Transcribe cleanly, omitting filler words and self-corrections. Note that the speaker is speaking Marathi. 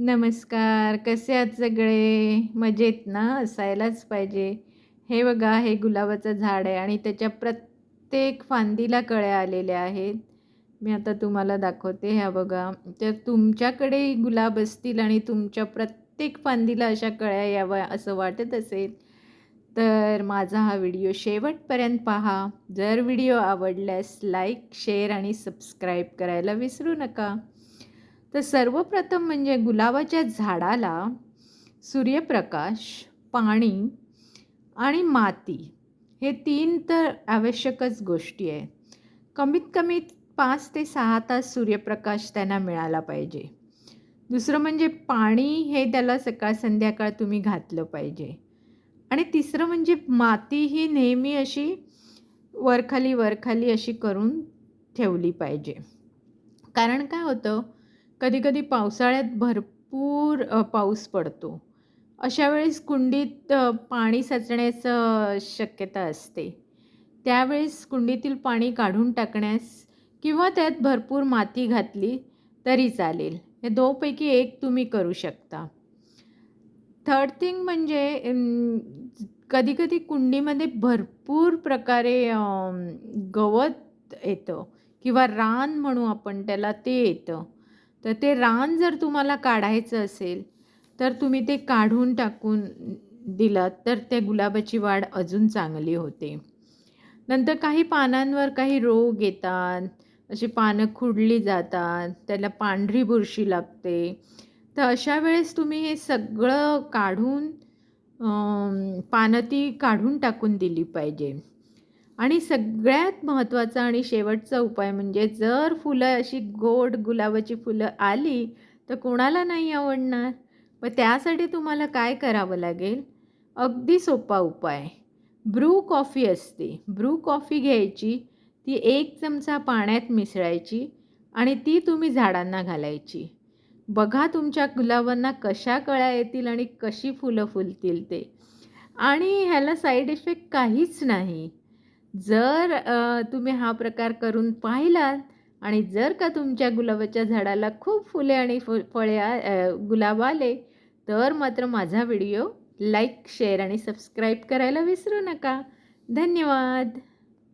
नमस्कार. कसे आहात सगळे? मजेत ना? असायलाच पाहिजे. हे बघा, हे गुलाबाचं झाड आहे आणि त्याच्या प्रत्येक फांदीला कळ्या आलेल्या आहेत. मी आता तुम्हाला दाखवते. ह्या बघा. तर तुमच्याकडे गुलाब असतील आणि तुमच्या प्रत्येक फांदीला अशा कळ्या याव्या असं वाटत असेल, तर माझा हा व्हिडिओ शेवटपर्यंत पहा. जर व्हिडिओ आवडल्यास लाईक, शेअर आणि सबस्क्राईब करायला विसरू नका. तर सर्वप्रथम म्हणजे गुलाबाच्या झाडाला सूर्यप्रकाश, पाणी आणि माती हे 3 तर आवश्यकच गोष्टी आहेत. कमीत कमी 5 ते 6 तास सूर्यप्रकाश त्यांना मिळाला पाहिजे. दुसरं म्हणजे पाणी हे त्याला सकाळ संध्याकाळ तुम्ही घातलं पाहिजे. आणि तिसरं म्हणजे माती ही नेहमी अशी वरखाली, वरखाली अशी करून ठेवली पाहिजे. कारण काय होतं, कधी-कधी पावसाळ्यात भरपूर पाऊस पडतो. अशा वेळेस कुंडीत पाणी साचण्याचं शक्यता असते. त्यावेळेस कुंडीतील पाणी काढून टाकण्यास किंवा त्यात भरपूर माती घातली तरी चालेल. या 2 पैकी एक तुम्ही करू शकता. थर्ड थिंग म्हणजे कधी-कधी कुंडीमध्ये भरपूर प्रकारे गवत येतं किंवा रान म्हणू आपण त्याला, ते येतं. तर ते रान जर तुम्हाला काढायचं असेल, तर तुम्ही ते काढून टाकून दिलात, तर त्या गुलाबाची वाढ अजून चांगली होते. नंतर काही पानांवर काही रोग येतात, अशी पानं खुडली जातात, त्याला पांढरी बुरशी लागते. तर अशा वेळेस तुम्ही हे सगळं काढून पानं ती काढून टाकून दिली पाहिजे. आणि सगळ्यात महत्त्वाचा आणि शेवटचा उपाय म्हणजे जर फुलं अशी गोड गुलाबाची फुलं आली, तर कोणाला नाही आवडणार? मग त्यासाठी तुम्हाला काय करावं लागेल? अगदी सोपा उपाय. ब्रू कॉफी असते. ब्रू कॉफी घ्यायची, ती 1 चमचा पाण्यात मिसळायची आणि ती तुम्ही झाडांना घालायची. बघा तुमच्या गुलाबांना कशा कळ्या येतील आणि कशी फुलं फुलतील ते. आणि ह्याला साईड इफेक्ट काहीच नाही. जर तुम्ही हा प्रकार करून पाहिलात आणि जर का तुमच्या गुलाबाच्या झाडाला खूप फुले आणि फळे गुलाब आले, तर मात्र माझा व्हिडिओ लाईक, शेअर आणि सबस्क्राईब करायला विसरू नका. धन्यवाद.